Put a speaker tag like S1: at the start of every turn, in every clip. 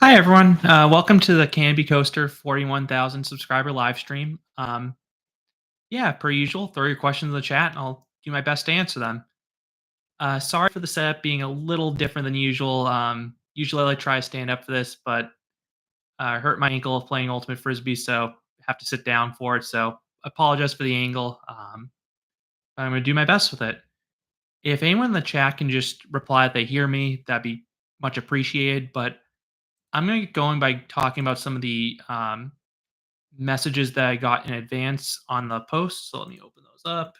S1: Hi everyone. Welcome to the Canby Coaster 41,000 subscriber live stream. Yeah, per usual, throw your questions in the chat and I'll do my best to answer them. Sorry for the setup being a little different than usual. Usually I like try to stand up for this, but I hurt my ankle playing Ultimate Frisbee, so I have to sit down for it. So apologize for the angle. But I'm going to do my best with it. If anyone in the chat can just reply that they hear me, that'd be much appreciated. But I'm going to get going by talking about some of the messages that I got in advance on the post. So let me open those up.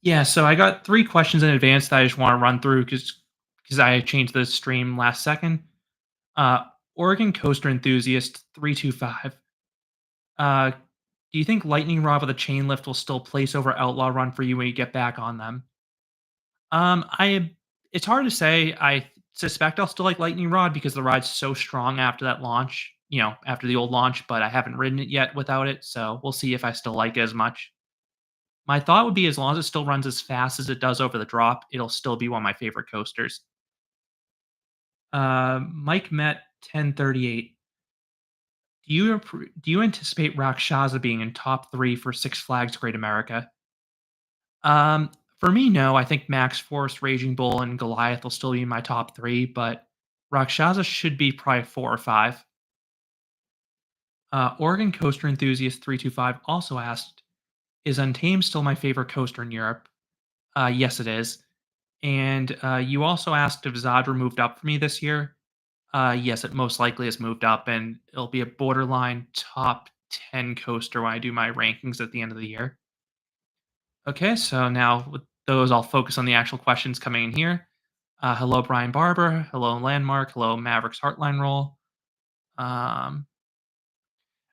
S1: Yeah, so I got three questions in advance that I just want to run through because I changed the stream last second. Uh, Oregon Coaster Enthusiast 325. Do you think Lightning Rod with a chain lift will still place over Outlaw Run for you when you get back on them? I It's hard to say. I suspect I'll still like Lightning Rod because the ride's so strong after that launch, after the old launch, but I haven't ridden it yet without it, so we'll see if I still like it as much. My thought would be as long as it still runs as fast as it does over the drop, it'll still be one of my favorite coasters. Mike Met 1038. Do you anticipate Rakshasa being in top 3 for Six Flags Great America? Um, for me, no. I think Max Force, Raging Bull, and Goliath will still be in my top 3, but Rakshasa should be probably 4 or 5. Oregon Coaster Enthusiast 325 also asked, "Is Untamed still my favorite coaster in Europe?" Yes, it is. And you also asked if Zadra moved up for me this year. Yes, it most likely has moved up, and it'll be a borderline top 10 coaster when I do my rankings at the end of the year. Okay, so now with those, I'll focus on the actual questions coming in here. Hello, Brian Barber. Hello, Landmark. Hello, Mavericks Heartline Roll. Um,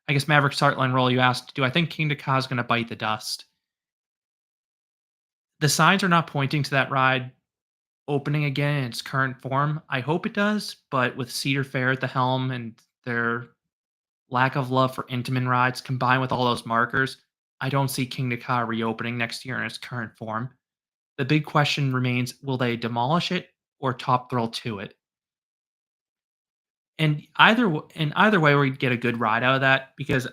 S1: I guess Mavericks Heartline Roll, you asked, do I think King Ka is going to bite the dust? The signs are not pointing to that ride opening again in its current form. I hope it does, but with Cedar Fair at the helm and their lack of love for Intamin rides combined with all those markers, I don't see King Ka reopening next year in its current form. The big question remains, will they demolish it or top thrill to it? And either way, we get a good ride out of that because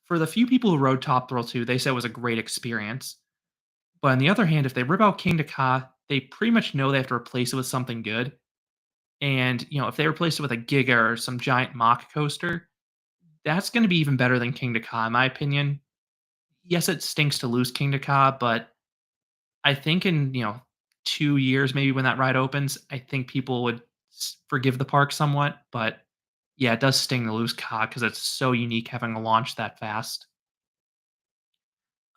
S1: for the few people who rode Top Thrill 2, they said it was a great experience. But on the other hand, if they rip out King Ka, they pretty much know they have to replace it with something good. And if they replace it with a Giga or some giant mock coaster, that's going to be even better than King Ka, in my opinion. Yes, it stinks to lose King Ka, but I think in 2 years, maybe when that ride opens, I think people would forgive the park somewhat. But yeah, it does sting to lose Ka because it's so unique having a launch that fast.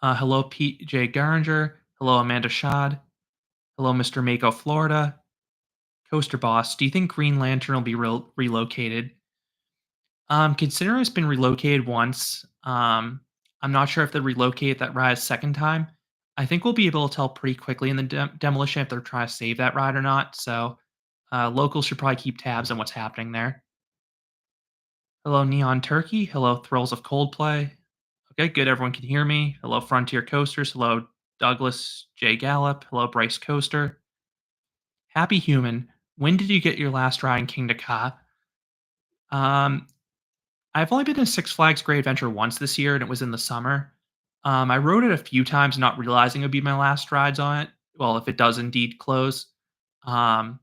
S1: Hello, Pete J. Garinger. Hello, Amanda Shad. Hello, Mr. Mako, Florida. Coaster Boss, do you think Green Lantern will be relocated? Considering it's been relocated once, I'm not sure if they relocate that ride a second time. I think we'll be able to tell pretty quickly in the demolition if they're trying to save that ride or not. So, locals should probably keep tabs on what's happening there. Hello, Neon Turkey. Hello, Thrills of Coldplay. Okay, good. Everyone can hear me. Hello, Frontier Coasters. Hello, Douglas J. Gallup. Hello, Bryce Coaster. Happy Human. When did you get your last ride in Kingda Ka? Um, I've only been to Six Flags Great Adventure once this year, and it was in the summer. I rode it a few times, not realizing it would be my last rides on it. Well, if it does indeed close. Um,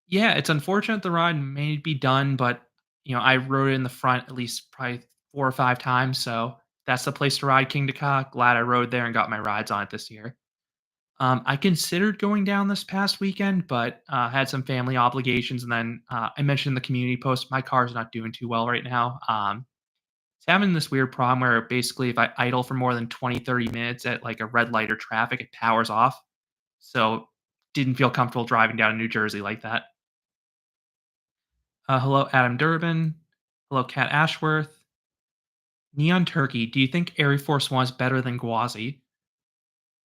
S1: yeah, it's unfortunate the ride may be done, but I rode it in the front at least probably 4 or 5 times. So that's the place to ride King Ka. Glad I rode there and got my rides on it this year. I considered going down this past weekend, but had some family obligations, and then I mentioned in the community post my car's not doing too well right now. It's having this weird problem where basically if I idle for more than 20, 30 minutes at like a red light or traffic, it powers off. So didn't feel comfortable driving down to New Jersey like that. Hello, Adam Durbin. Hello, Kat Ashworth. Neon Turkey. Do you think Air Force One is better than Gwazi?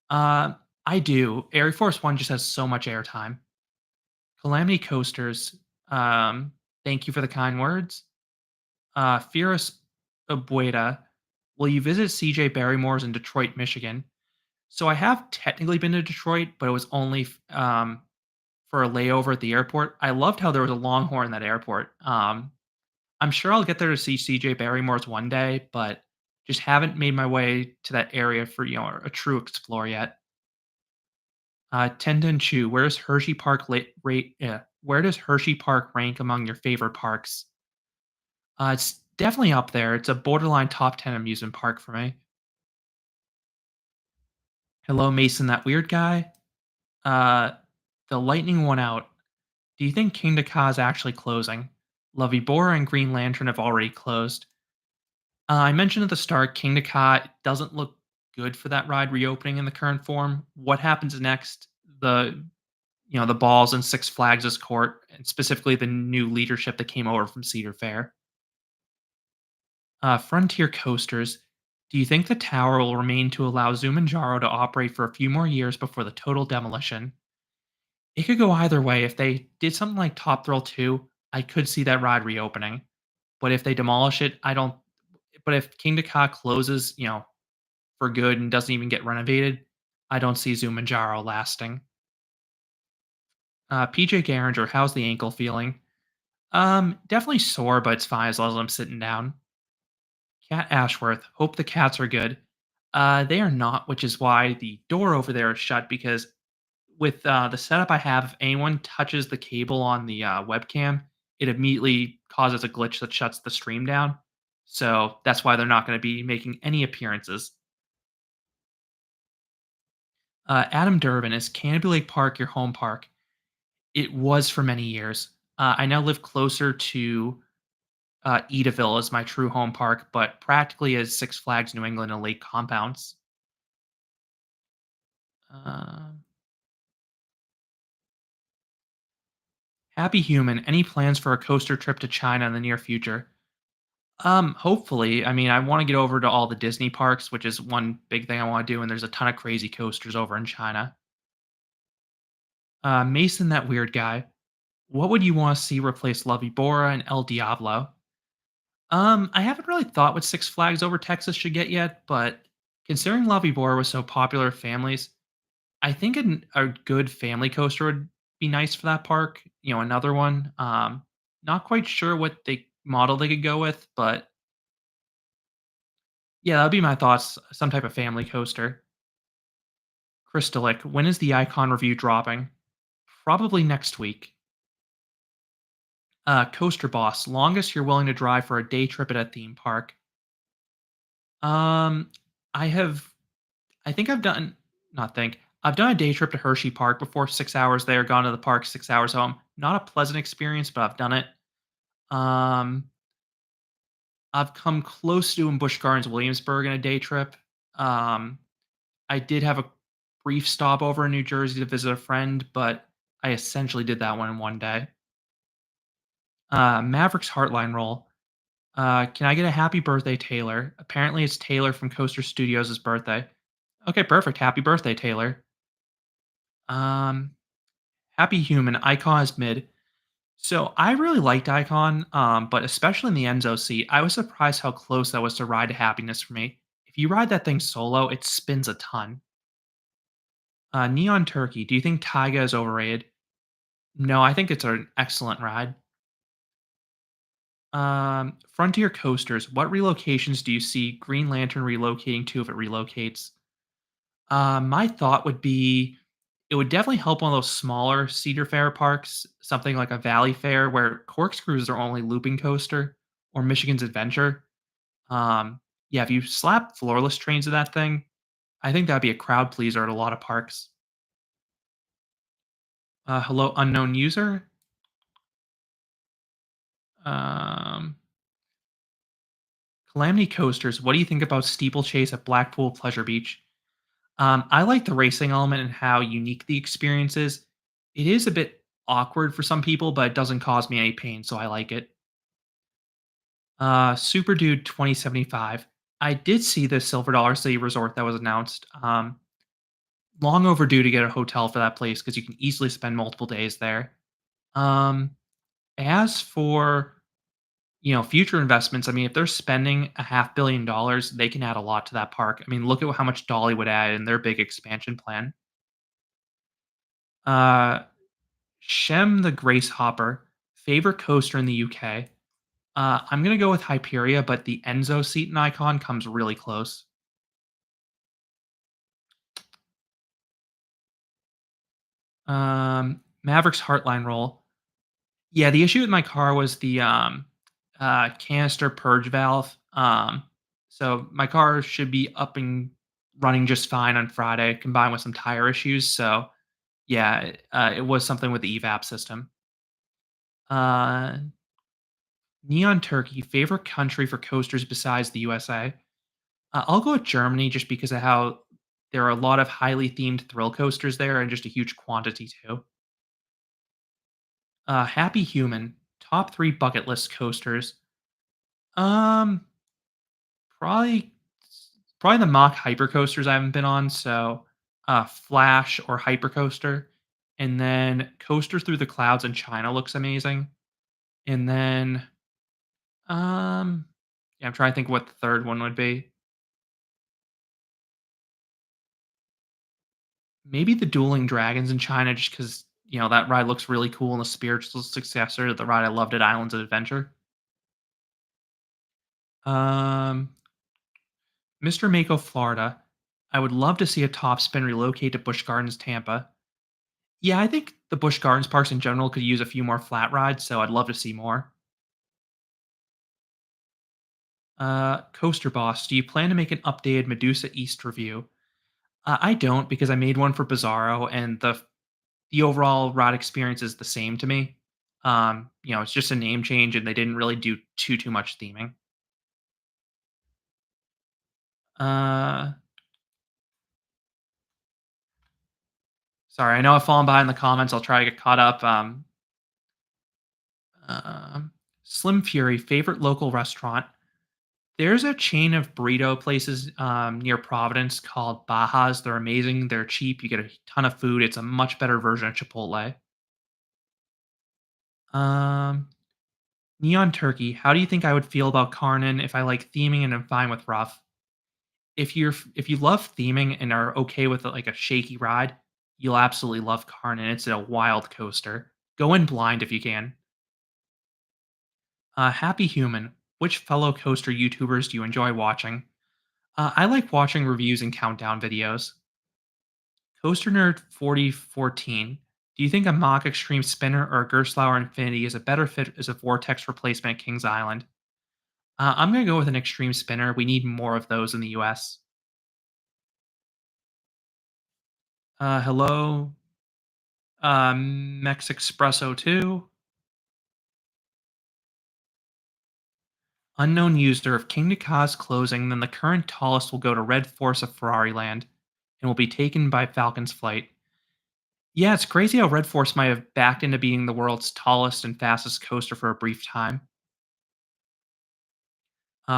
S1: Uh, I do. Air Force One just has so much airtime. Calamity Coasters. Thank you for the kind words. Fierce Abueda. Will you visit CJ Barrymore's in Detroit, Michigan? So I have technically been to Detroit, but it was only for a layover at the airport. I loved how there was a Longhorn in that airport. I'm sure I'll get there to see CJ Barrymore's one day, but just haven't made my way to that area for a true explore yet. Tendon Chu, where does Hershey Park rank among your favorite parks? It's definitely up there. It's a borderline top 10 amusement park for me. Hello, Mason, that weird guy. Uh, the lightning one out. Do you think Kingda Ka is actually closing? Lovey Bora and Green Lantern have already closed. I mentioned at the start, Kingda Ka doesn't look good for that ride reopening in the current form. What happens next? The balls in Six Flags' court, and specifically the new leadership that came over from Cedar Fair. Frontier Coasters. Do you think the tower will remain to allow Zumanjaro to operate for a few more years before the total demolition? It could go either way. If they did something like Top Thrill 2, I could see that ride reopening. But if they demolish it, I don't. But if Kingda Ka closes, for good and doesn't even get renovated, I don't see Zumanjaro lasting. PJ Garinger, how's the ankle feeling? Definitely sore, but it's fine as long as I'm sitting down. Cat Ashworth, hope the cats are good. They are not, which is why the door over there is shut because with the setup I have, if anyone touches the cable on the webcam, it immediately causes a glitch that shuts the stream down. So that's why they're not going to be making any appearances. Adam Durbin, is Canopy Lake Park your home park? It was for many years. I now live closer to Edaville as my true home park, but practically as Six Flags New England and Lake Compounds. Uh, Happy Human, any plans for a coaster trip to China in the near future? Hopefully. I mean, I want to get over to all the Disney parks, which is one big thing I want to do, and there's a ton of crazy coasters over in China. Mason, that weird guy. What would you want to see replace Lovey Bora and El Diablo? I haven't really thought what Six Flags Over Texas should get yet, but considering Lovey Bora was so popular with families, I think a good family coaster would be nice for that park. Another one. Not quite sure what they model they could go with, but yeah, that'd be my thoughts. Some type of family coaster. Crystalic, when is the Icon review dropping? Probably next week. Coaster Boss, longest you're willing to drive for a day trip at a theme park. Um, I have I think I've done not think. I've done a day trip to Hershey Park before, 6 hours there, gone to the park, 6 hours home. Not a pleasant experience, but I've done it. Um, I've come close to doing Busch Gardens Williamsburg in a day trip. Um, I did have a brief stopover in New Jersey to visit a friend, but I essentially did that one in one day. Maverick's Heartline roll. Can I get a happy birthday, Taylor? Apparently, it's Taylor from Coaster Studios' birthday. Okay, perfect. Happy birthday, Taylor. Um, Happy Human, Icon is mid. So I really liked Icon, but especially in the Enzo seat, I was surprised how close that was to Ride to Happiness for me. If you ride that thing solo, it spins a ton. Neon Turkey, do you think Taiga is overrated? No, I think it's an excellent ride. Frontier Coasters, what relocations do you see Green Lantern relocating to if it relocates? My thought would be it would definitely help one of those smaller Cedar Fair parks, something like a Valley Fair where corkscrews are only looping coaster, or Michigan's Adventure. Yeah, if you slap floorless trains to that thing, I think that'd be a crowd pleaser at a lot of parks. Hello, unknown user. Um, Calamity Coasters. What do you think about Steeplechase at Blackpool Pleasure Beach? I like the racing element and how unique the experience is. It is a bit awkward for some people, but it doesn't cause me any pain, so I like it. Super Dude 2075. I did see the Silver Dollar City Resort that was announced. Long overdue to get a hotel for that place because you can easily spend multiple days there. Um, as for future investments, I mean, if they're spending a $500 million, they can add a lot to that park. I mean, look at how much Dolly would add in their big expansion plan. Uh, Shem the Grace Hopper, favorite coaster in the UK. I'm gonna go with Hyperia, but the Enzo seat and icon comes really close. Maverick's Heartline roll. Yeah, the issue with my car was the canister purge valve. So my car should be up and running just fine on Friday, combined with some tire issues. So yeah, it was something with the evap system. Uh, Neon Turkey, favorite country for coasters besides the USA? I'll go with Germany just because of how there are a lot of highly themed thrill coasters there and just a huge quantity too. Happy Human, top three bucket list coasters. Um, probably probably the mock hyper coasters I haven't been on. So, Flash or Hypercoaster, and then Coaster Through the Clouds in China looks amazing. And then, um, yeah, I'm trying to think what the third one would be. Maybe the Dueling Dragons in China, just because that ride looks really cool and the spiritual successor to the ride I loved at Islands of Adventure. Um, Mr. Mako, Florida. I would love to see a top spin relocate to Busch Gardens, Tampa. Yeah, I think the Busch Gardens parks in general could use a few more flat rides, so I'd love to see more. Coaster Boss, do you plan to make an updated Medusa East review? I don't because I made one for Bizarro, and the overall ride experience is the same to me. It's just a name change, and they didn't really do too much theming. Uh, Sorry, I know I've fallen behind in the comments. I'll try to get caught up. Um, Slim Fury, favorite local restaurant. There's a chain of burrito places near Providence called Baja's. They're amazing. They're cheap. You get a ton of food. It's a much better version of Chipotle. Um, Neon Turkey. How do you think I would feel about Carnan if I like theming and I'm fine with rough? If you love theming and are okay with like a shaky ride, you'll absolutely love Carnan. It's a wild coaster. Go in blind if you can. Happy Human. Which fellow coaster YouTubers do you enjoy watching? I like watching reviews and countdown videos. Coaster Nerd 4014. Do you think a mock extreme spinner or a Gerstlauer Infinity is a better fit as a vortex replacement at Kings Island? I'm going to go with an extreme spinner. We need more of those in the US. Hello, Mex Espresso 2. Unknown user. If King Ka is closing, then the current tallest will go to Red Force of Ferrari Land and will be taken by Falcon's Flight. Yeah, it's crazy how Red Force might have backed into being the world's tallest and fastest coaster for a brief time.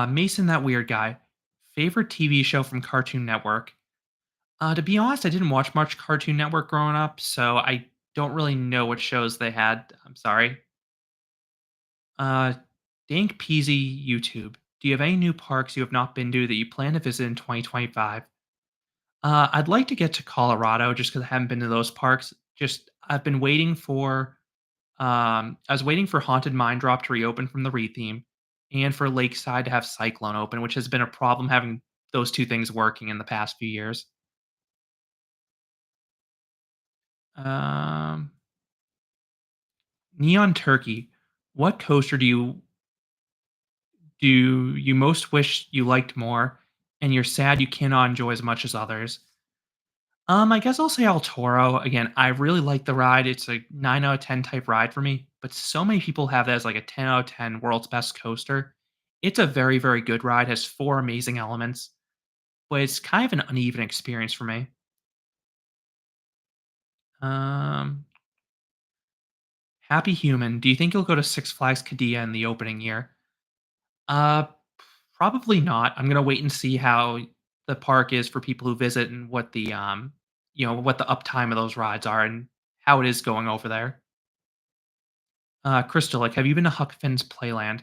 S1: Mason, that weird guy. Favorite TV show from Cartoon Network? To be honest, I didn't watch much Cartoon Network growing up, so I don't really know what shows they had. I'm sorry. Uh, Dank Peasy YouTube. Do you have any new parks you have not been to that you plan to visit in 2025? I'd like to get to Colorado just because I haven't been to those parks. Just I've been waiting for I was waiting for Haunted Mind Drop to reopen from the retheme and for Lakeside to have Cyclone open, which has been a problem having those two things working in the past few years. Um, Neon Turkey. What coaster do you most wish you liked more, and you're sad you cannot enjoy as much as others? I guess I'll say El Toro. Again, I really like the ride. It's a 9 out of 10 type ride for me, but so many people have that as like a 10 out of 10 world's best coaster. It's a very, very good ride, has four amazing elements, but it's kind of an uneven experience for me. Um, Happy Human. Do you think you'll go to Six Flags Qiddiya in the opening year? Uh, Probably not. I'm gonna wait and see how the park is for people who visit and what the uptime of those rides are and how it is going over there. Crystal, like, have you been to Huck Finn's Playland?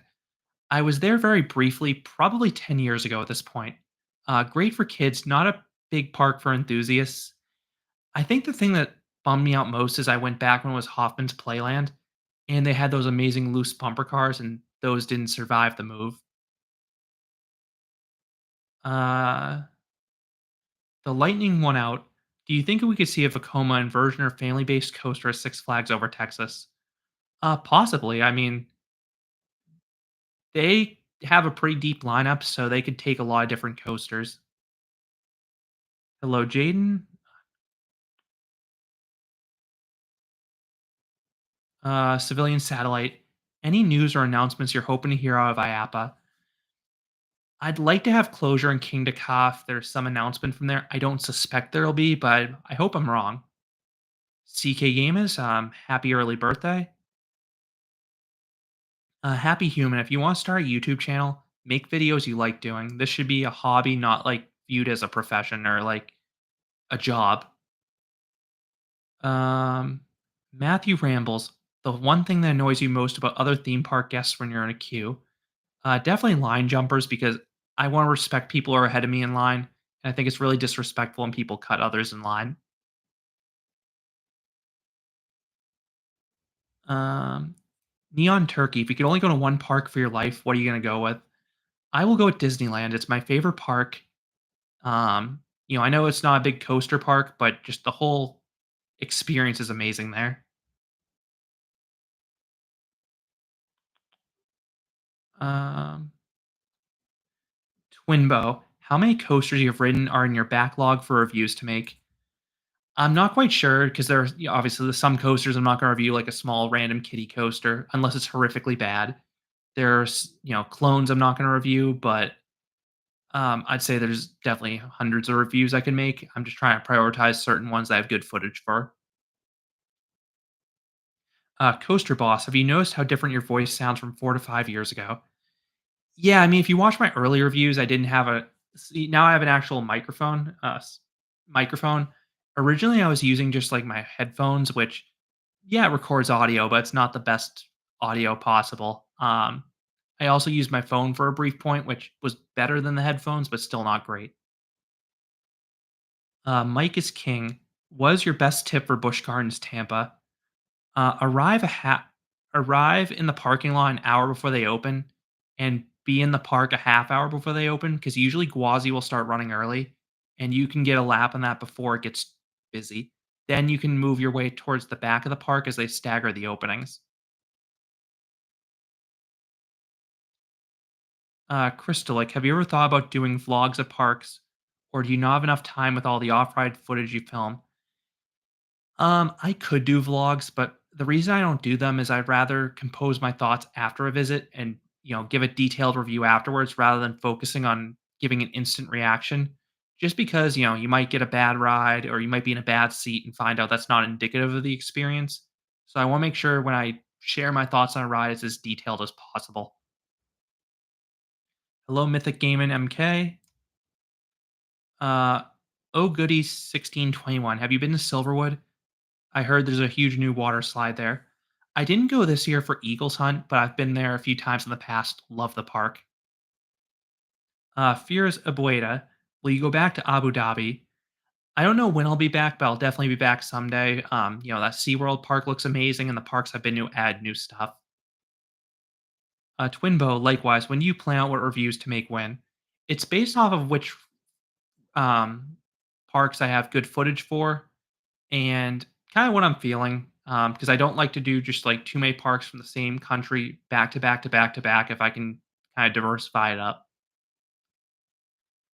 S1: I was there very briefly, probably 10 years ago at this point. Great for kids, not a big park for enthusiasts. I think the thing that bummed me out most is I went back when it was Hoffman's Playland, and they had those amazing loose bumper cars, and those didn't survive the move. Uh, the Lightning won out. Do you think we could see a Vekoma inversion or family-based coaster at Six Flags over Texas? Possibly. I mean, they have a pretty deep lineup, so they could take a lot of different coasters. Hello, Jaden. Civilian satellite. Any news or announcements you're hoping to hear out of IAPA? I'd like to have closure in King to Cough. There's some announcement from there. I don't suspect there'll be, but I hope I'm wrong. CK Gamers, happy early birthday. Happy human. If you want to start a YouTube channel, make videos you like doing. This should be a hobby, not like viewed as a profession or like a job. Um, Matthew rambles. The one thing that annoys you most about other theme park guests when you're in a queue. Definitely line jumpers because I want to respect people who are ahead of me in line. And I think it's really disrespectful when people cut others in line. Um, Neon Turkey. If you could only go to one park for your life, what are you going to go with? I will go with Disneyland. It's my favorite park. I know it's not a big coaster park, but just the whole experience is amazing there. Um, Twinbo. How many coasters you have ridden are in your backlog for reviews to make? I'm not quite sure because there's obviously there's some coasters I'm not going to review, like a small random kiddie coaster, unless it's horrifically bad. There's clones I'm not going to review, but I'd say there's definitely hundreds of reviews I can make. I'm just trying to prioritize certain ones that I have good footage for. Coaster Boss, have you noticed how different your voice sounds from 4 to 5 years ago? Yeah, I mean, if you watch my early reviews, I didn't have a. See, now I have an actual microphone. Microphone. Originally, I was using just like my headphones, which yeah, it records audio, but it's not the best audio possible. I also used my phone for a brief point, which was better than the headphones, but still not great. Mike is king. What is your best tip for Busch Gardens Tampa? Uh, arrive a ha- Arrive in the parking lot an hour before they open, and be in the park a half hour before they open, because usually Gwazi will start running early, and you can get a lap on that before it gets busy. Then you can move your way towards the back of the park as they stagger the openings. Crystalic, have you ever thought about doing vlogs at parks, or do you not have enough time with all the off-ride footage you film? I could do vlogs, but the reason I don't do them is I'd rather compose my thoughts after a visit and, give a detailed review afterwards rather than focusing on giving an instant reaction. Just because, you might get a bad ride or you might be in a bad seat and find out that's not indicative of the experience. So I want to make sure when I share my thoughts on a ride, it's as detailed as possible. Hello, Mythic Gaming MK. Uh, oh, goody 1621. Have you been to Silverwood? I heard there's a huge new water slide there. I didn't go this year for Eagles Hunt, but I've been there a few times in the past. Love the park. Firas Abueda, will you go back to Abu Dhabi? I don't know when I'll be back, but I'll definitely be back someday. That SeaWorld park looks amazing, and the parks I've been to add new stuff. Twinbo, likewise, when do you plan out what reviews to make when? It's based off of which um, parks I have good footage for and kind of what I'm feeling. Because I don't like to do just like too many parks from the same country back to back to back to back. If I can kind of diversify it up.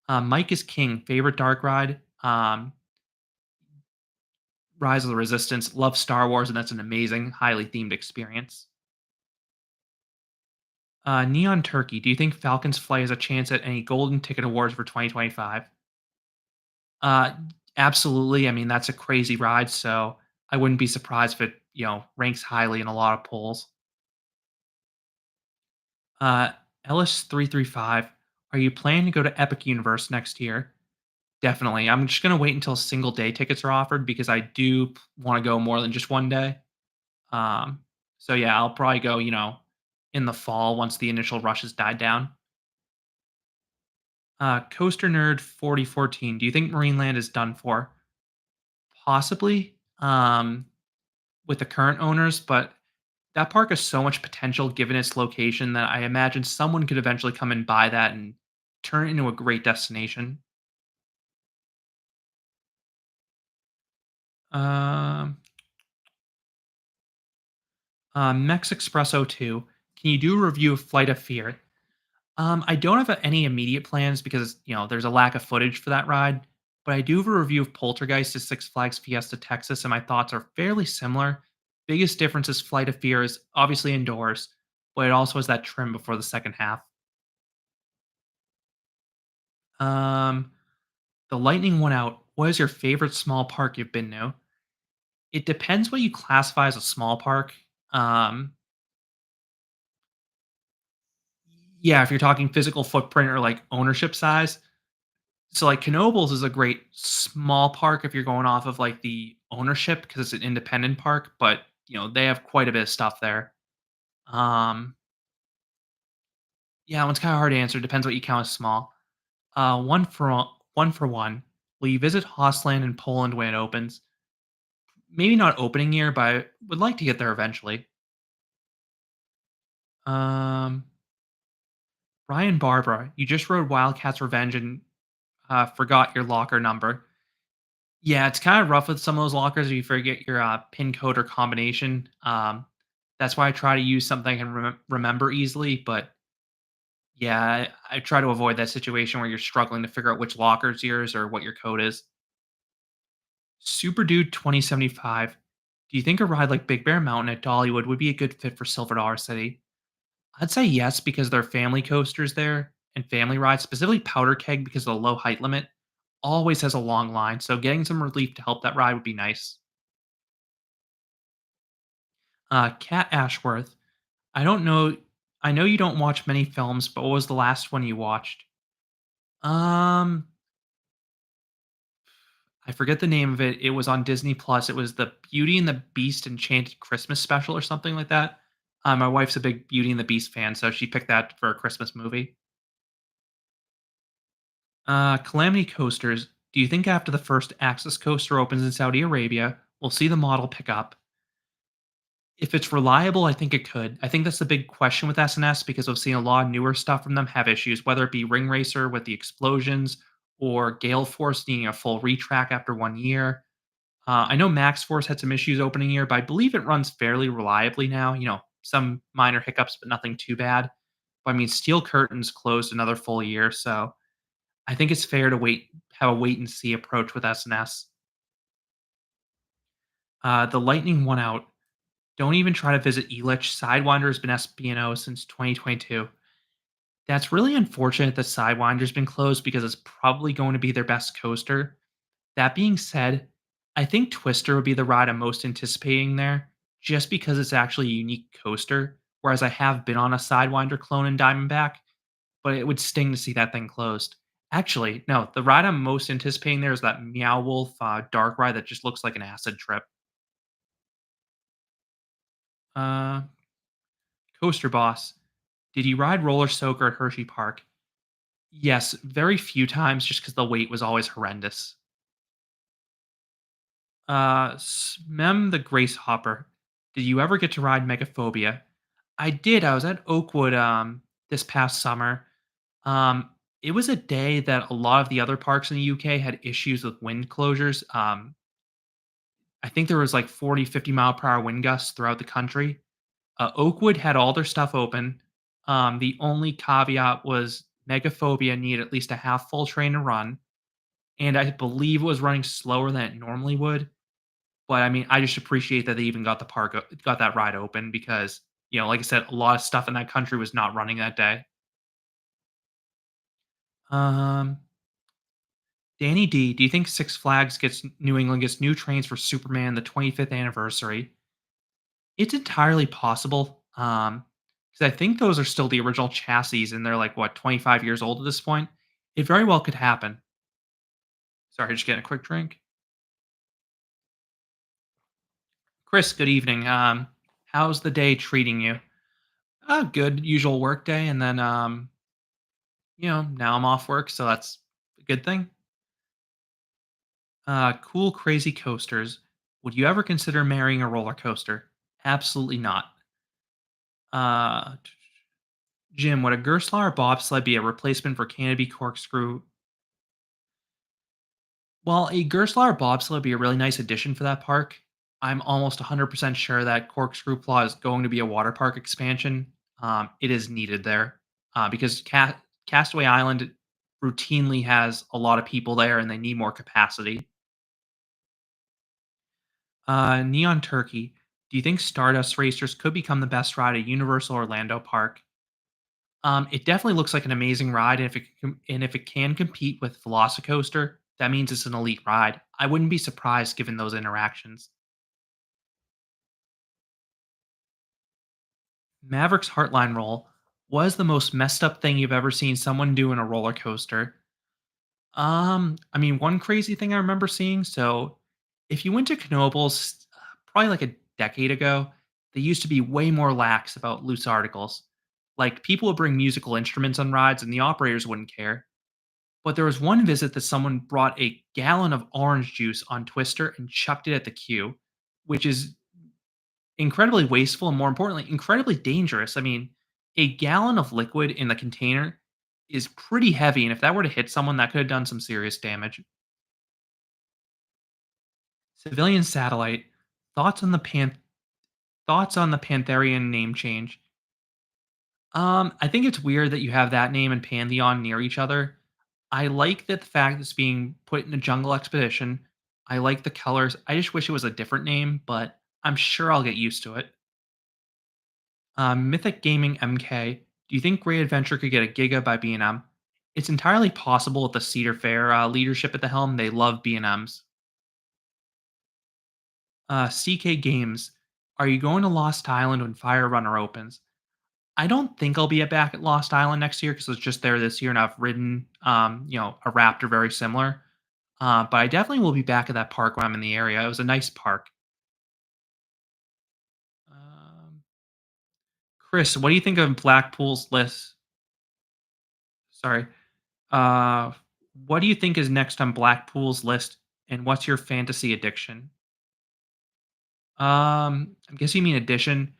S1: Mike is king. Favorite dark ride. Rise of the Resistance. Love Star Wars, and that's an amazing, highly themed experience. Neon Turkey. Do you think Falcons Flight has a chance at any golden ticket awards for 2025? Uh, Absolutely. I mean, that's a crazy ride, so I wouldn't be surprised if it, ranks highly in a lot of polls. Uh, Ellis335, are you planning to go to Epic Universe next year? Definitely. I'm just gonna wait until single day tickets are offered because I do want to go more than just one day. Um, so yeah, I'll probably go, in the fall once the initial rushes died down. Coaster Nerd 4014. Do you think Marineland is done for? Possibly, with the current owners, but that park has so much potential given its location that I imagine someone could eventually come and buy that and turn it into a great destination. Um, Mex Expresso 2. Can you do a review of Flight of Fear? I don't have any immediate plans because there's a lack of footage for that ride, but I do have a review of Poltergeist at Six Flags Fiesta Texas, and my thoughts are fairly similar. Biggest difference is Flight of Fear is obviously indoors, but it also has that trim before the second half. Um, the lightning one out. What is your favorite small park you've been to? It depends what you classify as a small park. Um, yeah, if you're talking physical footprint or like ownership size, so, like, Knoebels is a great small park if you're going off of, like, the ownership because it's an independent park, but, they have quite a bit of stuff there. Um, yeah, one's kinda hard to answer, depends what you count as small. One for one, will you visit Hossland in Poland when it opens? Maybe not opening year, but I would like to get there eventually. Um, Ryan Barbara, you just rode Wildcats Revenge and, forgot your locker number. Yeah, it's kinda rough with some of those lockers if you forget your, PIN code or combination. That's why I try to use something I can remember easily, but yeah, I try to avoid that situation where you're struggling to figure out which locker is yours or what your code is. Super Dude 2075. Do you think a ride like Big Bear Mountain at Dollywood would be a good fit for Silver Dollar City? I'd say yes because there are family coasters there and family rides, specifically Powder Keg because of the low height limit, always has a long line, so getting some relief to help that ride would be nice. Kat Ashworth. I don't know. I know you don't watch many films, but what was the last one you watched? Um, I forget the name of it. It was on Disney Plus. It was the Beauty and the Beast Enchanted Christmas special or something like that. My wife's a big Beauty and the Beast fan, so she picked that for a Christmas movie. Calamity Coasters. Do you think after the first Axis coaster opens in Saudi Arabia, we'll see the model pick up? If it's reliable, I think it could. I think that's the big question with SNS because I've seen a lot of newer stuff from them have issues, whether it be Ring Racer with the explosions or Gale Force needing a full retrack after 1 year. I know Max Force had some issues opening year, but I believe it runs fairly reliably now. Some minor hiccups, but nothing too bad. But I mean, Steel Curtains closed another full year, so I think it's fair to have a wait and see approach with SNS. The Lightning won out. Don't even try to visit Elitch. Sidewinder has been SBNO since 2022. That's really unfortunate that Sidewinder's been closed because it's probably going to be their best coaster. That being said, I think Twister would be the ride I'm most anticipating there, just because it's actually a unique coaster. Whereas I have been on a Sidewinder clone in Diamondback, but it would sting to see that thing closed. Actually, no, the ride I'm most anticipating there is that Meow Wolf dark ride that just looks like an acid trip. Uh, Coaster Boss. Did you ride Roller Soaker at Hershey Park? Yes, very few times just because the wait was always horrendous. Smem the Grace Hopper. Did you ever get to ride Megaphobia? I did. I was at Oakwood this past summer. Um, it was a day that a lot of the other parks in the UK had issues with wind closures. I think there was like 40, 50 mile per hour wind gusts throughout the country. Oakwood had all their stuff open. The only caveat was Megaphobia needed at least a half full train to run, and I believe it was running slower than it normally would. But I mean, I just appreciate that they even got that ride open because like I said, a lot of stuff in that country was not running that day. Um, Danny D, do you think Six Flags gets New England gets new trains for Superman the 25th anniversary? It's entirely possible. Because I think those are still the original chassis, and they're like what 25 years old at this point. It very well could happen. Sorry, just getting a quick drink. Chris, good evening. How's the day treating you? A good usual work day, and then now I'm off work, so that's a good thing. Cool, crazy coasters. Would you ever consider marrying a roller coaster? Absolutely not. Uh, Jim, would a Gerstlauer bobsled be a replacement for Canopy corkscrew? Well, a Gerstlauer bobsled would be a really nice addition for that park. I'm almost 100% sure that Corkscrew Claw is going to be a water park expansion. It is needed there because Castaway Island routinely has a lot of people there and they need more capacity. Neon Turkey, do you think Stardust Racers could become the best ride at Universal Orlando Park? It definitely looks like an amazing ride, and if it can compete with Velocicoaster, that means it's an elite ride. I wouldn't be surprised given those interactions. Maverick's Heartline roll was the most messed up thing you've ever seen someone do in a roller coaster. I mean, one crazy thing I remember seeing. So, if you went to Knoebels probably like a decade ago, they used to be way more lax about loose articles. Like people would bring musical instruments on rides, and the operators wouldn't care. But there was one visit that someone brought a gallon of orange juice on Twister and chucked it at the queue, which is incredibly wasteful and more importantly, incredibly dangerous. I mean, a gallon of liquid in the container is pretty heavy, and if that were to hit someone, that could have done some serious damage. Civilian satellite. Thoughts on the thoughts on the Pantherian name change? I think it's weird that you have that name and Pantheon near each other. I like that the fact that it's being put in a jungle expedition. I like the colors. I just wish it was a different name, but I'm sure I'll get used to it. Mythic Gaming MK. Do you think Great Adventure could get a Giga by B&M? It's entirely possible with the Cedar Fair leadership at the helm. They love B&Ms. CK Games. Are you going to Lost Island when Fire Runner opens? I don't think I'll be back at Lost Island next year because I was just there this year and I've ridden, a Raptor very similar. But I definitely will be back at that park when I'm in the area. It was a nice park. Um, Chris, what do you think of Blackpool's list? Sorry. Uh, what do you think is next on Blackpool's list, and what's your fantasy addiction? I guess you mean addition.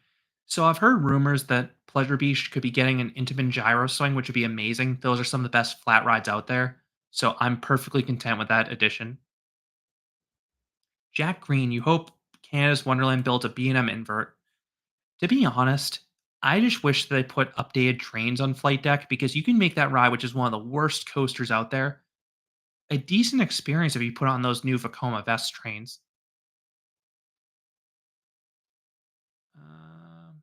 S1: So I've heard rumors that Pleasure Beach could be getting an Intamin gyro swing, which would be amazing. Those are some of the best flat rides out there. So I'm perfectly content with that addition. Jack Green, you hope Canada's Wonderland builds a B&M invert. To be honest, I just wish that they put updated trains on Flight Deck because you can make that ride, which is one of the worst coasters out there, a decent experience if you put on those new Vekoma Vest trains. Um,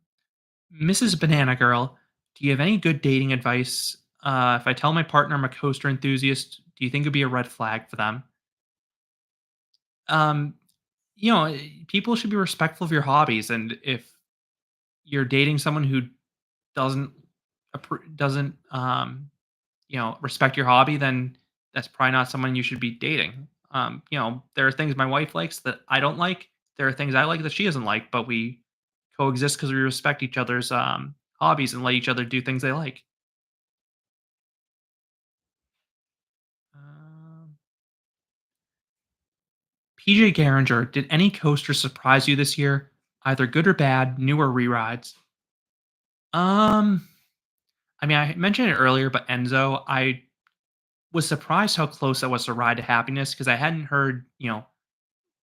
S1: Mrs. Banana Girl, do you have any good dating advice? If I tell my partner I'm a coaster enthusiast, do you think it'd be a red flag for them? Um, People should be respectful of your hobbies, and if you're dating someone who doesn't doesn't respect your hobby, then that's probably not someone you should be dating. There are things my wife likes that I don't like. There are things I like that she doesn't like, but we coexist because we respect each other's hobbies and let each other do things they like. Um, PJ Garinger, did any coaster surprise you this year? Either good or bad, new or re-rides? Um, I mean, I mentioned it earlier, but Enzo, I was surprised how close I was to Ride to Happiness because I hadn't heard,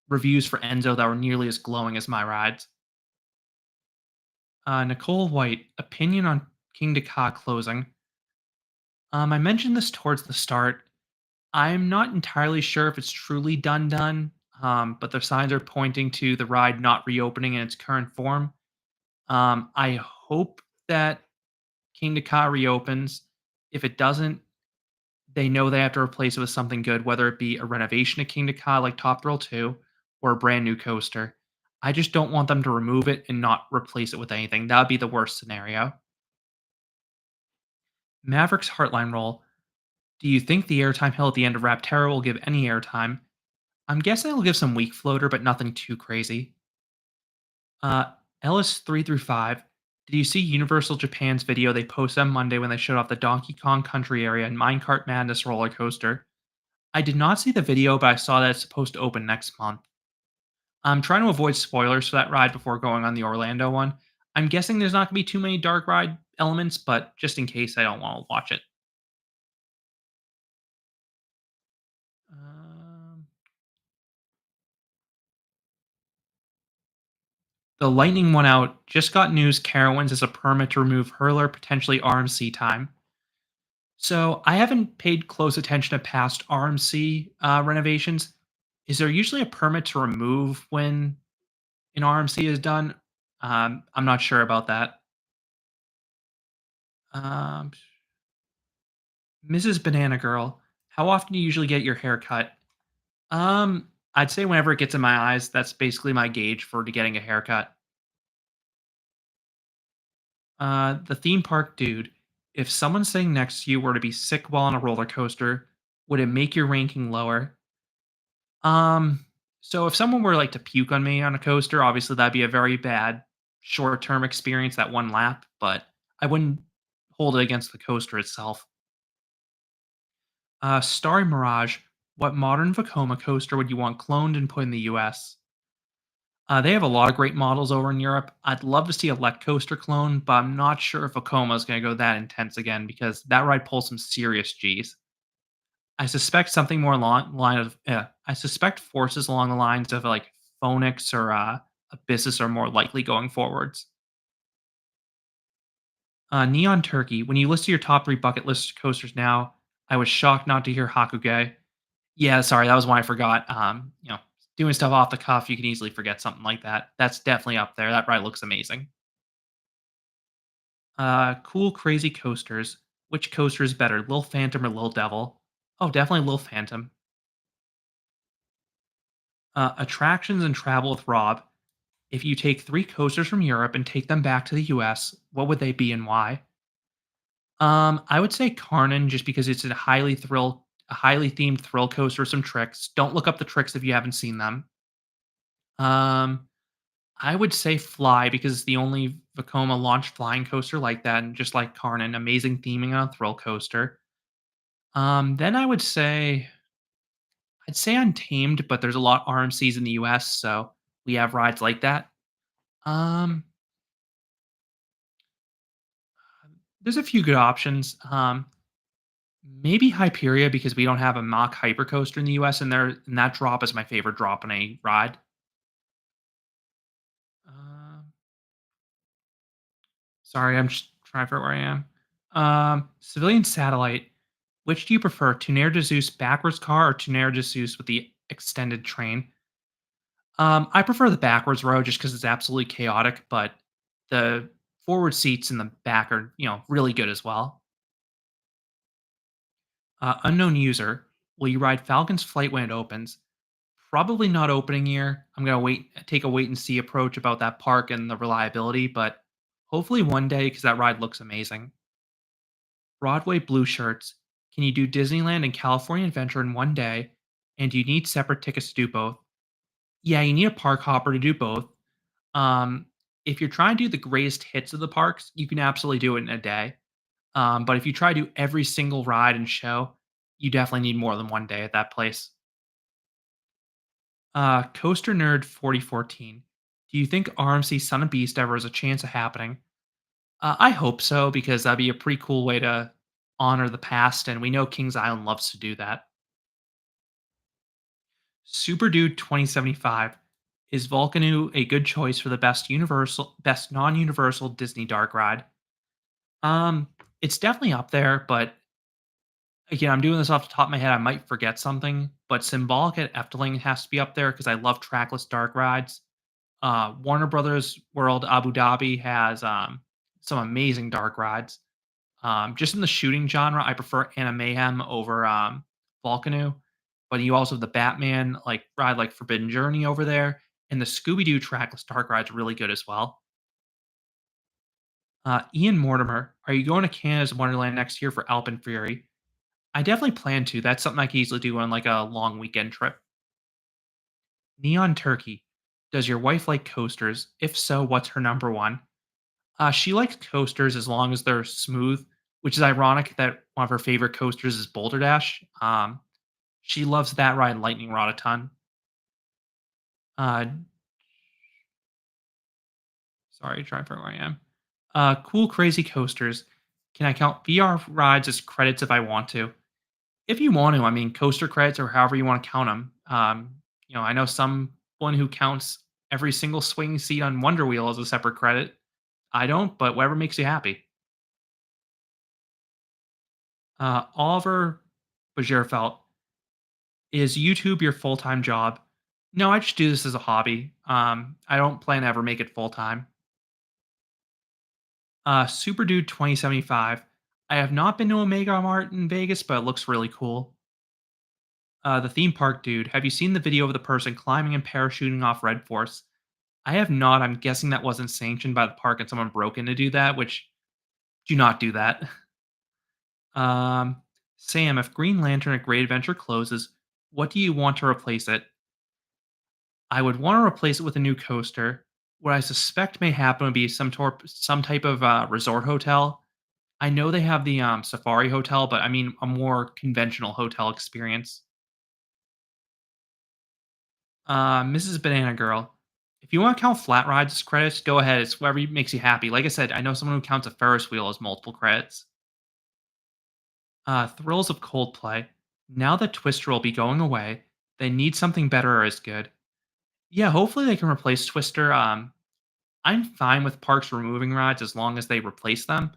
S1: reviews for Enzo that were nearly as glowing as my rides. Nicole White, opinion on King Ka closing. I mentioned this towards the start. I'm not entirely sure if it's truly done, but the signs are pointing to the ride not reopening in its current form. I hope that King Ka reopens. If it doesn't, they know they have to replace it with something good, whether it be a renovation of King Ka like Top Thrill 2 or a brand new coaster. I just don't want them to remove it and not replace it with anything. That would be the worst scenario. Maverick's Heartline roll. Do you think the airtime hill at the end of Rapterra will give any airtime? I'm guessing it'll give some weak floater, but nothing too crazy. Uh, Ellis 3 through 5. Did you see Universal Japan's video they posted on Monday when they showed off the Donkey Kong Country area and Minecart Madness roller coaster? I did not see the video, but I saw that it's supposed to open next month. I'm trying to avoid spoilers for that ride before going on the Orlando one. I'm guessing there's not going to be too many dark ride elements, but just in case, I don't want to watch it. Um, the Lightning one out just got news Carowinds has a permit to remove Hurler, potentially RMC time. So I haven't paid close attention to past RMC renovations. Is there usually a permit to remove when an RMC is done? I'm not sure about that. Um, Mrs. Banana Girl, how often do you usually get your hair cut? I'd say whenever it gets in my eyes, that's basically my gauge for getting a haircut. The theme park dude. If someone sitting next to you were to be sick while on a roller coaster, would it make your ranking lower? Um, so if someone were like to puke on me on a coaster, obviously that'd be a very bad short-term experience, that one lap, but I wouldn't hold it against the coaster itself. Starry Mirage, what modern Vekoma coaster would you want cloned and put in the US? They have a lot of great models over in Europe. I'd love to see a Let Coaster clone, but I'm not sure if Vekoma is going to go that intense again because that ride pulls some serious G's. I suspect something more along line of I suspect forces along the lines of like Phoenix or Abyssus are more likely going forwards. Neon Turkey. When you list your top three bucket list coasters now, I was shocked not to hear Hakuge. Yeah, sorry, that was one I forgot. Doing stuff off the cuff, you can easily forget something like that. That's definitely up there. That ride looks amazing. Cool, crazy coasters. Which coaster is better, Lil Phantom or Lil Devil? Oh, definitely Lil Phantom. Attractions and travel with Rob. If you take three coasters from Europe and take them back to the US, what would they be and why? I would say Carnon just because it's a highly themed thrill coaster with some tricks. Don't look up the tricks if you haven't seen them. Um, I would say Fly because it's the only Vekoma launched flying coaster like that, and just like Carnon, amazing theming on a thrill coaster. Then I'd say Untamed, but there's a lot of RMCs in the US, so we have rides like that. Um, there's a few good options. Maybe Hyperia because we don't have a mock hypercoaster in the US, and that drop is my favorite drop in a ride. Um, sorry, I'm just trying to figure out where I am. Civilian Satellite. Which do you prefer, Tuner de Zeus backwards car or Tuner de Zeus with the extended train? I prefer the backwards row just because it's absolutely chaotic, but the forward seats in the back are, really good as well. Unknown user, will you ride Falcon's flight when it opens? Probably not opening year. I'm gonna take a wait and see approach about that park and the reliability, but hopefully one day because that ride looks amazing. Broadway blue shirts. Can you do Disneyland and California Adventure in one day? And do you need separate tickets to do both? Yeah, you need a park hopper to do both. Um, if you're trying to do the greatest hits of the parks, you can absolutely do it in a day. But if you try to do every single ride and show, you definitely need more than one day at that place. Coaster Nerd 4014. Do you think RMC Son of Beast ever has a chance of happening? I hope so because that'd be a pretty cool way to honor the past, and we know Kings Island loves to do that. Super Dude 2075. Is Volcano a good choice for the best non-universal Disney dark ride? Um, it's definitely up there, but again, I'm doing this off the top of my head. I might forget something, but Symbolic at Efteling has to be up there because I love trackless dark rides. Warner Brothers World Abu Dhabi has some amazing dark rides. Just in the shooting genre, I prefer Anna Mayhem over Volcano, but you also have the Batman like ride like Forbidden Journey over there, and the Scooby Doo trackless dark ride's really good as well. Ian Mortimer, are you going to Canada's Wonderland next year for Alpine Fury? I definitely plan to. That's something I can easily do on like a long weekend trip. Neon Turkey, does your wife like coasters? If so, what's her number one? She likes coasters as long as they're smooth, which is ironic that one of her favorite coasters is Boulder Dash. She loves that ride, Lightning Rod, a ton. Uh, Sorry, trying to figure where I am. Cool, crazy coasters. Can I count VR rides as credits if I want to? If you want to, I mean, coaster credits or however you want to count them. I know someone who counts every single swing seat on Wonder Wheel as a separate credit. I don't, but whatever makes you happy. Oliver Bajerfeld, is YouTube your full time job? No, I just do this as a hobby. I don't plan to ever make it full time. Super Dude 2075. I have not been to a Mega Mart in Vegas, but it looks really cool. The theme park dude. Have you seen the video of the person climbing and parachuting off Red Force? I have not. I'm guessing that wasn't sanctioned by the park and someone broke in to do that, which do not do that. Um, Sam, if Green Lantern at Great Adventure closes, what do you want to replace it? I would want to replace it with a new coaster. What I suspect may happen would be some type of resort hotel. I know they have the Safari Hotel, but I mean a more conventional hotel experience. Mrs. Banana Girl, if you want to count flat rides as credits, go ahead. It's whatever makes you happy. Like I said, I know someone who counts a Ferris wheel as multiple credits. Thrills of Coldplay. Now that Twister will be going away, they need something better or as good. Yeah, hopefully they can replace Twister. I'm fine with parks removing rides as long as they replace them.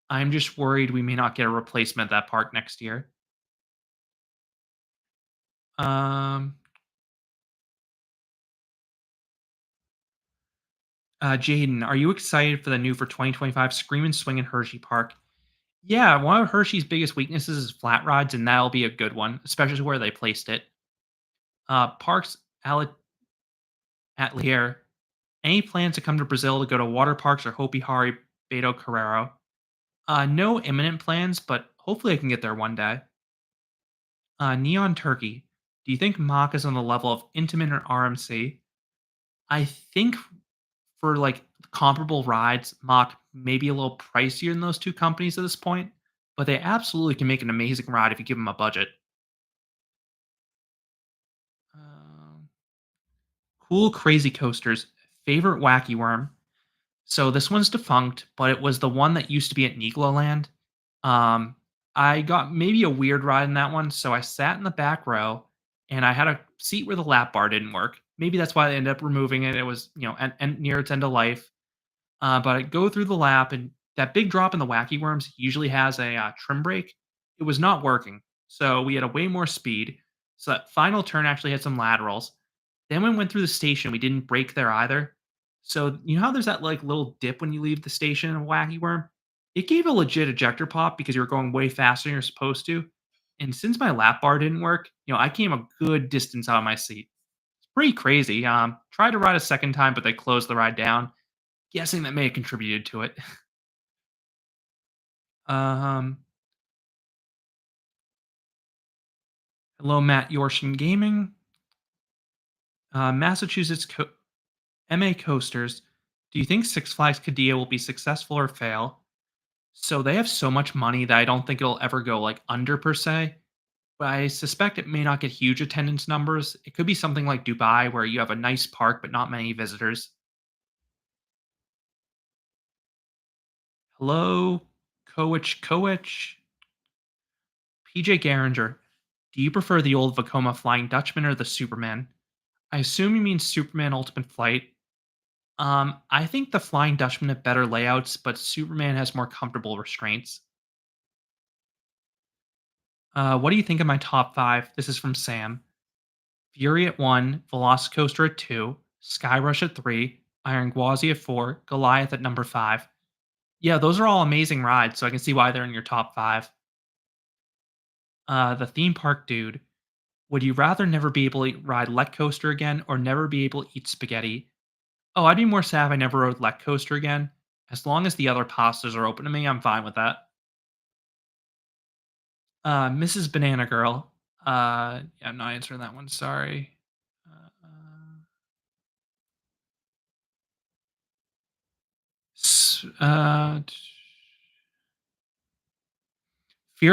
S1: I'm just worried we may not get a replacement at that park next year. Um, Jaden, are you excited for the new for 2025 Scream and Swing in Hershey Park? Yeah, one of Hershey's biggest weaknesses is flat rides, and that'll be a good one, especially where they placed it. Parks at Lier. Any plans to come to Brazil to go to water parks or Hopi Hari Beto Carrero? No imminent plans, but hopefully I can get there one day. Neon Turkey. Do you think Mach is on the level of Intamin or RMC? I think for like comparable rides, Mach may be a little pricier than those two companies at this point, but they absolutely can make an amazing ride if you give them a budget. Um, cool, crazy coasters. Favorite wacky worm. So this one's defunct, but it was the one that used to be at Negloland. Um, I got maybe a weird ride in that one, so I sat in the back row, and I had a seat where the lap bar didn't work. Maybe that's why they ended up removing it. It was, and near its end of life. But I go through the lap, and that big drop in the wacky worms usually has a trim brake. It was not working, so we had a way more speed. So that final turn actually had some laterals. Then when we went through the station, we didn't brake there either. So you know how there's that like little dip when you leave the station in a wacky worm? It gave a legit ejector pop because you were going way faster than you're supposed to. And since my lap bar didn't work, I came a good distance out of my seat. It's pretty crazy. Tried to ride a second time, but they closed the ride down. Guessing that may have contributed to it. Um, Hello, Matt Yorshin Gaming. Massachusetts MA Coasters. Do you think Six Flags Qiddiya will be successful or fail? So they have so much money that I don't think it'll ever go like under per se. But I suspect it may not get huge attendance numbers. It could be something like Dubai where you have a nice park but not many visitors. Hello, Coach. PJ Garinger. Do you prefer the old Vekoma Flying Dutchman or the Superman? I assume you mean Superman Ultimate Flight. I think the Flying Dutchman had better layouts, but Superman has more comfortable restraints. What do you think of my top five? This is from Sam. Fury at 1, Velocicoaster at 2, Skyrush at 3, Iron Gwazi at 4, Goliath at number 5. Yeah, those are all amazing rides, so I can see why they're in your top 5. The theme park dude. Would you rather never be able to ride Let Coaster again or never be able to eat spaghetti? Oh, I'd be more sad if I never rode Let Coaster again. As long as the other pastas are open to me, I'm fine with that. Mrs. Banana Girl. Yeah, I'm not answering that one. Sorry. Uh, Fiera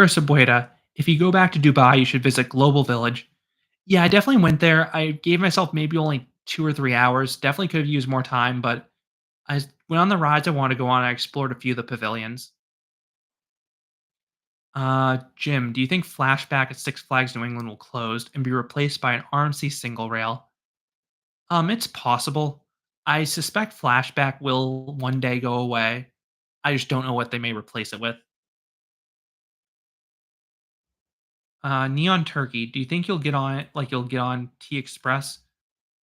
S1: Sabueda. If you go back to Dubai, you should visit Global Village. Yeah, I definitely went there. I gave myself maybe only 2 or 3 hours. Definitely could have used more time, but went on the rides I wanted to go on. I explored a few of the pavilions. Jim, do you think Flashback at Six Flags New England will close and be replaced by an RMC single rail? It's possible. I suspect Flashback will one day go away. I just don't know what they may replace it with. Neon Turkey, do you think you'll get on it like you'll get on T Express?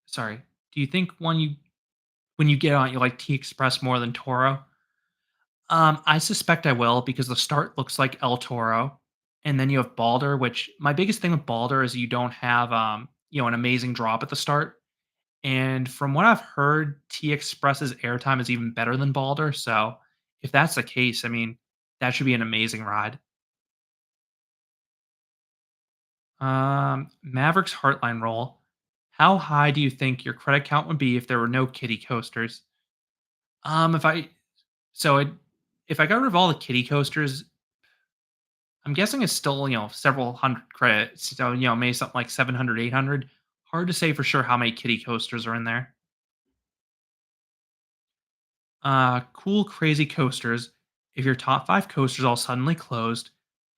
S1: Sorry. Do you think when you get on it, you like T Express more than Toro? I suspect I will because the start looks like El Toro, and then you have Balder, which my biggest thing with Balder is you don't have an amazing drop at the start. And from what I've heard, T Express's airtime is even better than Balder. So if that's the case, I mean, that should be an amazing ride. Maverick's Heartline roll. How high do you think your credit count would be if there were no kiddie coasters? If I so it if I got rid of all the kiddie coasters, I'm guessing it's still, several hundred credits. So, maybe something like 700, 800. Hard to say for sure how many kiddie coasters are in there. Cool, crazy coasters. If your top five coasters all suddenly closed,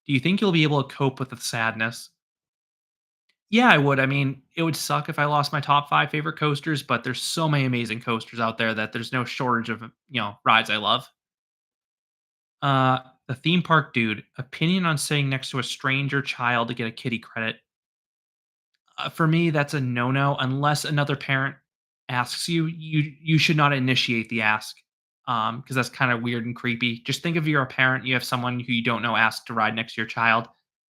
S1: do you think you'll be able to cope with the sadness? Yeah, I would. I mean, it would suck if I lost my top five favorite coasters, but there's so many amazing coasters out there that there's no shortage of, rides I love. The theme park dude, opinion on sitting next to a stranger child to get a kitty credit. For me, that's a no-no unless another parent asks you. You should not initiate the ask, because that's kind of weird and creepy. Just think if you're a parent, you have someone who you don't know ask to ride next to your child.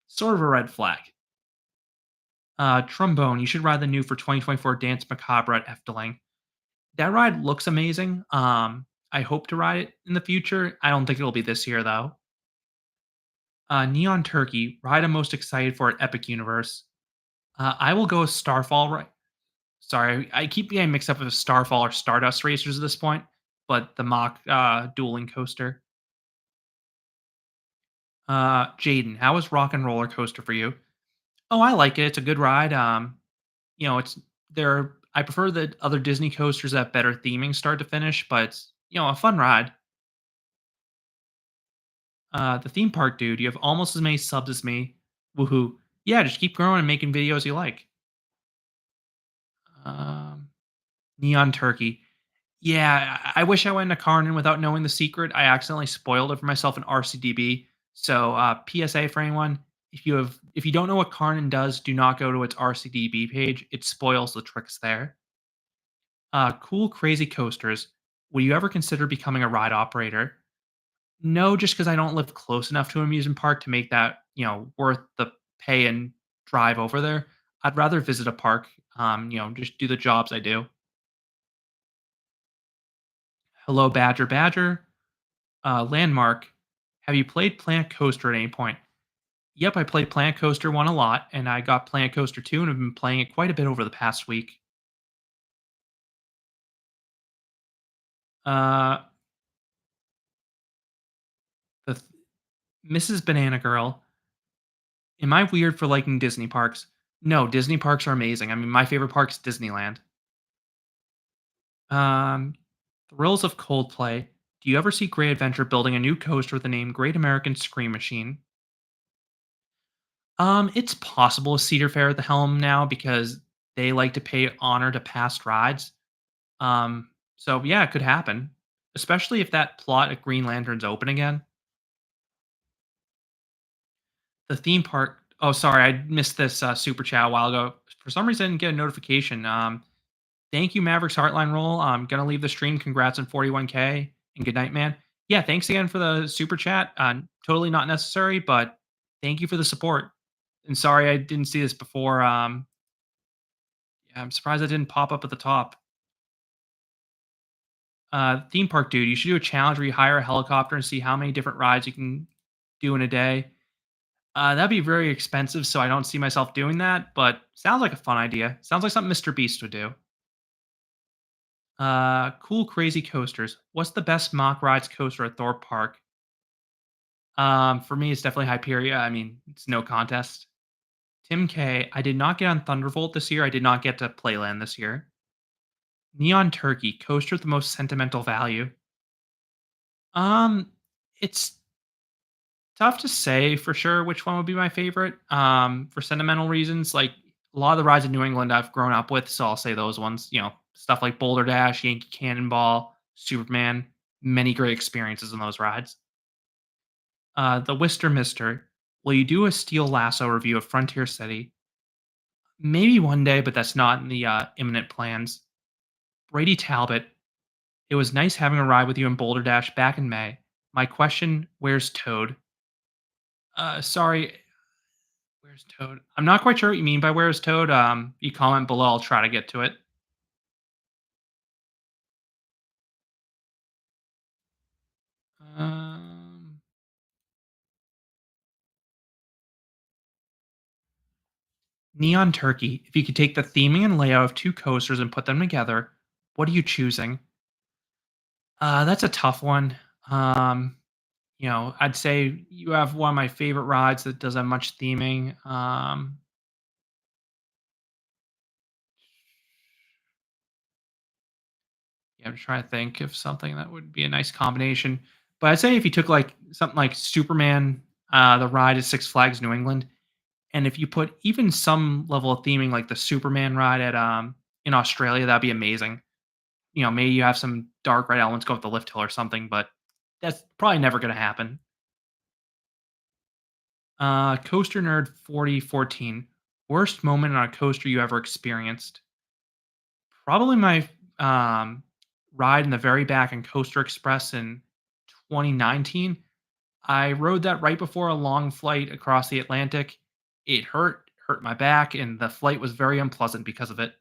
S1: Sort of a red flag. Trombone, you should ride the new for 2024 Dance Macabre at Efteling. That ride looks amazing. I hope to ride it in the future. I don't think it'll be this year though. Neon Turkey, ride I'm most excited for at Epic Universe. I will go with Starfall. Right? Sorry, I keep getting mixed up with Starfall or Stardust Racers at this point, but the mock dueling coaster. Jaden, how was Rock and Roller Coaster for you? Oh, I like it. It's a good ride. It's there. I prefer the other Disney coasters that have better theming start to finish, but it's a fun ride. The theme park dude, you have almost as many subs as me. Woohoo! Yeah, just keep growing and making videos you like. Um, Neon Turkey. Yeah, I wish I went into Karnan without knowing the secret. I accidentally spoiled it for myself in RCDB. So, PSA for anyone: if you don't know what Karnan does, do not go to its RCDB page. It spoils the tricks there. Cool, crazy coasters. Will you ever consider becoming a ride operator? No, just because I don't live close enough to an amusement park to make that worth the pay and drive over there. I'd rather visit a park. Just do the jobs I do. Hello, Badger Badger. Landmark. Have you played Planet Coaster at any point? Yep, I played Planet Coaster 1 a lot, and I got Planet Coaster 2 and have been playing it quite a bit over the past week. Uh, the th- Mrs. Banana Girl. Am I weird for liking Disney parks? No, Disney parks are amazing. I mean, my favorite park is Disneyland. Um, Thrills of Coldplay. Do you ever see Great Adventure building a new coaster with the name Great American Scream Machine? It's possible with Cedar Fair at the helm now because they like to pay honor to past rides. So yeah, it could happen, especially if that plot at Green Lantern's open again. The theme park. Oh, sorry, I missed this super chat a while ago. For some reason, I didn't get a notification. Thank you, Mavericks Heartline Roll. I'm gonna leave the stream. Congrats on 41K and good night, man. Yeah, thanks again for the super chat. Totally not necessary, but thank you for the support. And sorry I didn't see this before. Yeah, I'm surprised I didn't pop up at the top. Theme park dude, you should do a challenge where you hire a helicopter and see how many different rides you can do in a day. That'd be very expensive, so I don't see myself doing that. But sounds like a fun idea. Sounds like something Mr. Beast would do. Cool Crazy Coasters. What's the best mock rides coaster at Thorpe Park? For me, it's definitely Hyperia. I mean, it's no contest. Tim K. I did not get on Thunderbolt this year. I did not get to Playland this year. Neon Turkey coaster with the most sentimental value. Um, it's tough to say for sure which one would be my favorite. For sentimental reasons, like a lot of the rides in New England I've grown up with, so I'll say those ones. Stuff like Boulder Dash, Yankee Cannonball, Superman. Many great experiences in those rides. The Wister Mister. Will you do a Steel Lasso review of Frontier City? Maybe one day, but that's not in the imminent plans. Brady Talbot. It was nice having a ride with you in Boulder Dash back in May. My question: where's Toad? Sorry, where's Toad? I'm not quite sure what you mean by where's Toad. You comment below. I'll try to get to it. Um, Neon Turkey. If you could take the theming and layout of two coasters and put them together, what are you choosing? That's a tough one. Um, I'd say you have one of my favorite rides that doesn't have much theming. Yeah, I'm trying to think of something that would be a nice combination. But I'd say if you took like something like Superman, the ride at Six Flags New England, and if you put even some level of theming like the Superman ride at in Australia, that'd be amazing. Maybe you have some dark red elements go with the lift hill or something, but that's probably never gonna happen. Coaster Nerd 4014. Worst moment on a coaster you ever experienced? Probably my um, ride in the very back in Coaster Express in 2019. I rode that right before a long flight across the Atlantic. It hurt my back, and the flight was very unpleasant because of it.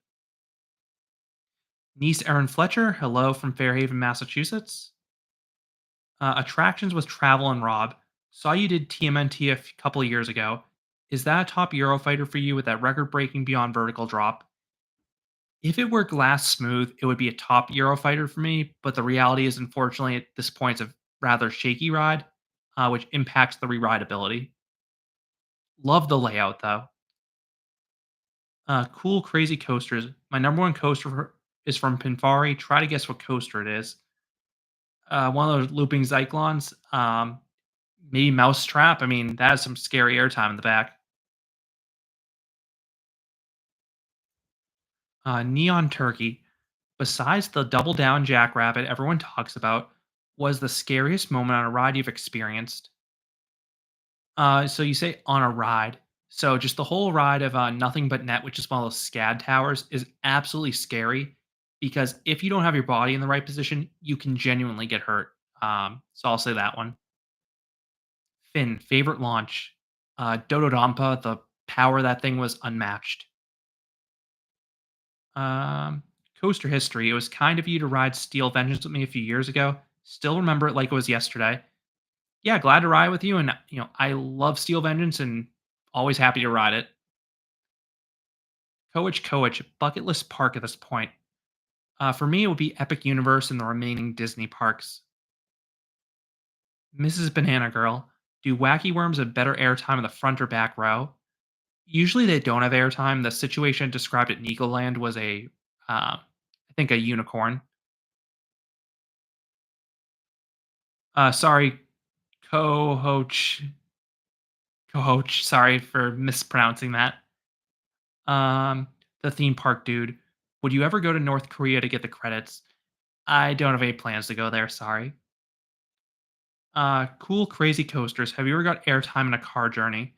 S1: Niece Erin Fletcher, hello from Fairhaven, Massachusetts. Attractions with Travel and Rob. Saw you did TMNT couple of years ago. Is that a top Eurofighter for you with that record breaking Beyond Vertical drop? If it were glass smooth, it would be a top Eurofighter for me, but the reality is, unfortunately, at this point, it's a rather shaky ride, which impacts the re-rideability. Love the layout, though. Cool, crazy coasters. My number one coaster is from Pinfari. Try to guess what coaster it is. One of those looping Zyklons. Maybe Mousetrap. I mean, that has some scary airtime in the back. Neon Turkey. Besides the double down jackrabbit everyone talks about, was the scariest moment on a ride you've experienced? So you say on a ride. So just the whole ride of Nothing But Net, which is one of those SCAD towers, is absolutely scary because if you don't have your body in the right position, you can genuinely get hurt. So I'll say that one. Finn, favorite launch. Dododampa, the power of that thing was unmatched. Um, Coaster history. It was kind of you to ride Steel Vengeance with me a few years ago. Still remember it like it was yesterday. Yeah, glad to ride with you, and I love Steel Vengeance and always happy to ride it. Coach, bucket list park at this point. For me, it would be Epic Universe and the remaining Disney parks. Mrs. Banana Girl. Do wacky worms have better airtime in the front or back row? Usually they don't have airtime. The situation described at Negoland was I think a unicorn. Sorry, Cohoch. Cohoch. Sorry for mispronouncing that. Um, the theme park dude. Would you ever go to North Korea to get the credits? I don't have any plans to go there. Sorry. Cool, crazy coasters. Have you ever got airtime in a car journey?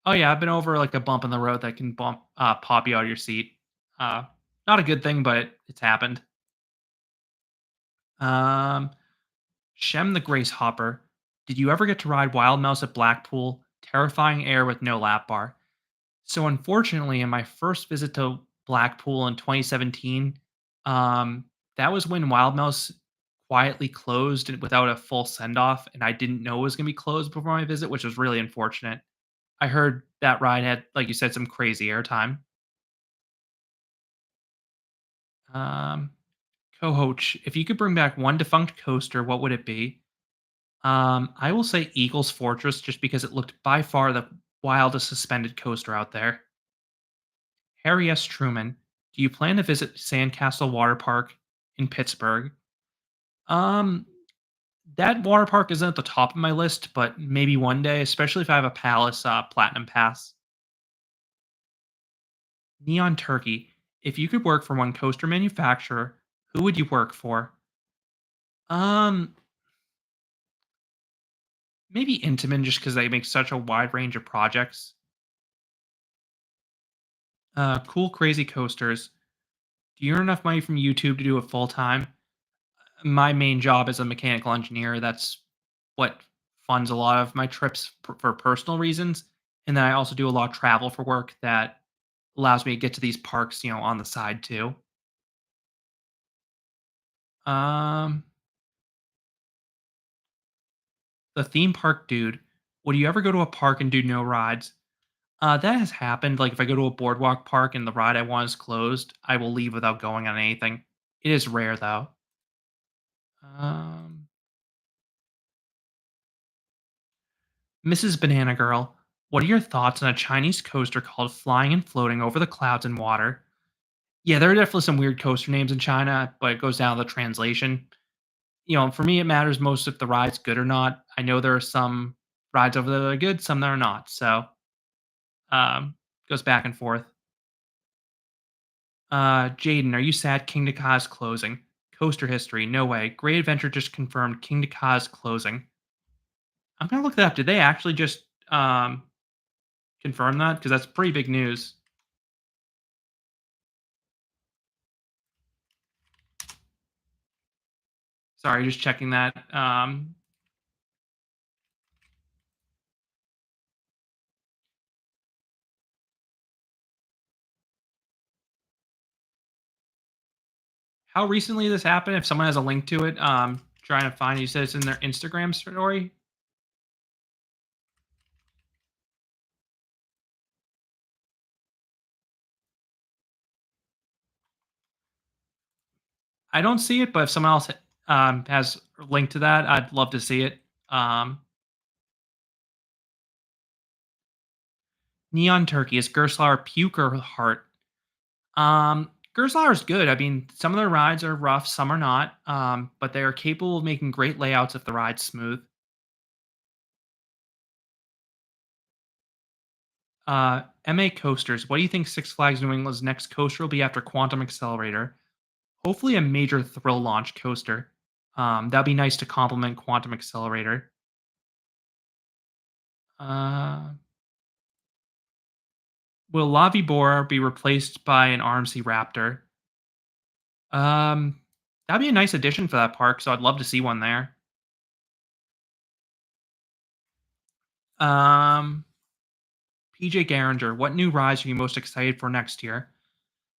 S1: Oh yeah, I've been over like a bump in the road that can pop you out of your seat. Uh, Not a good thing, but it's happened. Um, Shem the Grace Hopper. Did you ever get to ride Wild Mouse at Blackpool? Terrifying air with no lap bar. So unfortunately, in my first visit to Blackpool in 2017, um, that was when Wild Mouse quietly closed without a full send off, and I didn't know it was going to be closed before my visit, which was really unfortunate. I heard that ride had, like you said, some crazy airtime. Um, Coach, if you could bring back one defunct coaster, what would it be? I will say Eagles Fortress just because it looked by far the wildest suspended coaster out there. Harry S. Truman, do you plan to visit Sandcastle Water Park in Pittsburgh? Um, that water park isn't at the top of my list, but maybe one day, especially if I have a Palace Platinum Pass. Neon Turkey, if you could work for one coaster manufacturer, who would you work for? Um, Maybe Intamin just because they make such a wide range of projects. Cool, crazy coasters. Do you earn enough money from YouTube to do it full time? My main job is a mechanical engineer. That's what funds a lot of my trips for personal reasons. And then I also do a lot of travel for work that allows me to get to these parks, on the side too. Um, the theme park dude. Would you ever go to a park and do no rides? That has happened. Like if I go to a boardwalk park and the ride I want is closed, I will leave without going on anything. It is rare though. Um, Mrs. Banana Girl, what are your thoughts on a Chinese coaster called Flying and Floating Over the Clouds and Water? Yeah, there are definitely some weird coaster names in China, but it goes down to the translation. For me, it matters most if the ride's good or not. I know there are some rides over there that are good, some that are not. So, goes back and forth. Jaden, are you sad King Dakar closing? Coaster history, no way. Great Adventure just confirmed King Dakar closing. I'm gonna look that up. Did they actually just confirm that? Because that's pretty big news. Sorry, just checking that. How recently this happened? If someone has a link to it, trying to find. You said it's in their Instagram story. I don't see it, but if someone else has a link to that, I'd love to see it. Um, Neon Turkey is Gerstlauer puke or heart? Gerstlauer is good. I mean, some of their rides are rough, some are not, but they are capable of making great layouts if the ride's smooth. MA Coasters, what do you think Six Flags New England's next coaster will be after Quantum Accelerator? Hopefully, a major thrill launch coaster. That'd be nice to complement Quantum Accelerator. Uh, will Lavi Bora be replaced by an RMC Raptor? Um, that'd be a nice addition for that park, so I'd love to see one there. Um, PJ Garinger, what new rides are you most excited for next year?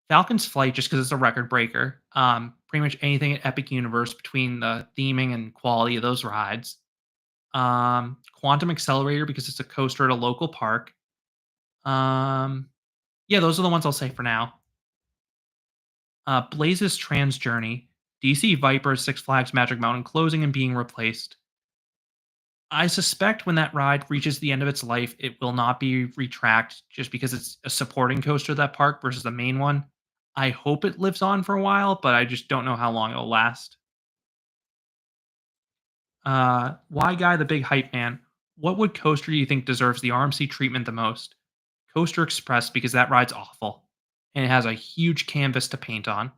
S1: Falcon's Flight, just because it's a record breaker. Pretty much anything at Epic Universe between the theming and quality of those rides. Quantum Accelerator because it's a coaster at a local park. Um, yeah, those are the ones I'll say for now. Blaze's Trans Journey, DC Viper, Six Flags Magic Mountain closing and being replaced. I suspect when that ride reaches the end of its life, it will not be retracked just because it's a supporting coaster of that park versus the main one. I hope it lives on for a while, but I just don't know how long it'll last. Why Guy the Big Hype Man? What would coaster do you think deserves the RMC treatment the most? Coaster Express because that ride's awful and it has a huge canvas to paint on.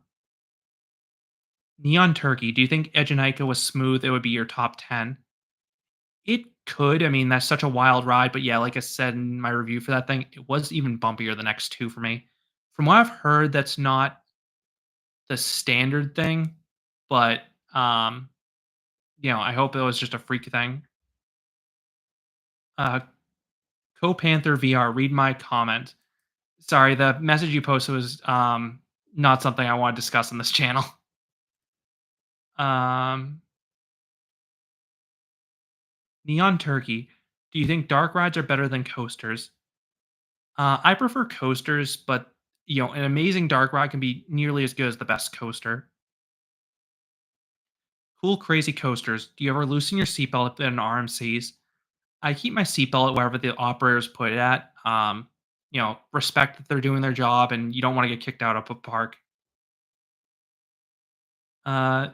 S1: Neon Turkey, do you think Egenica was smooth? It would be your top 10. It could. I mean, that's such a wild ride, but yeah, like I said in my review for that thing, it was even bumpier the next two for me. From what I've heard, that's not the standard thing, but I hope it was just a freak thing. Uh Co Panther VR, read my comment. Sorry, the message you posted was not something I want to discuss on this channel. Um Neon Turkey, do you think dark rides are better than coasters? I prefer coasters, but an amazing dark ride can be nearly as good as the best coaster. Cool crazy coasters. Do you ever loosen your seatbelt at an RMCs? I keep my seatbelt wherever the operators put it at. Respect that they're doing their job and you don't want to get kicked out of a park. Uh,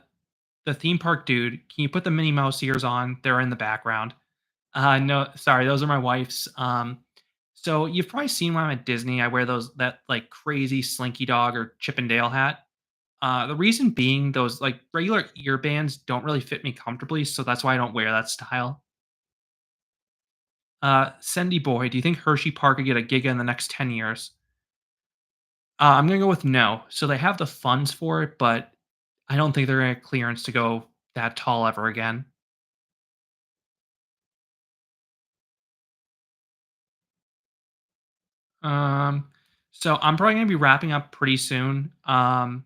S1: the theme park dude, can you put the Minnie Mouse ears on? They're in the background. No, sorry, those are my wife's. So you've probably seen when I'm at Disney, I wear that like crazy Slinky Dog or Chip and Dale hat. The reason being those like regular ear bands don't really fit me comfortably, so that's why I don't wear that style. Sendy boy, do you think Hershey Park could get a giga in the next 10 years? I'm gonna go with no. So they have the funds for it, but I don't think they're gonna get clearance to go that tall ever again. Um, so I'm probably gonna be wrapping up pretty soon. I'm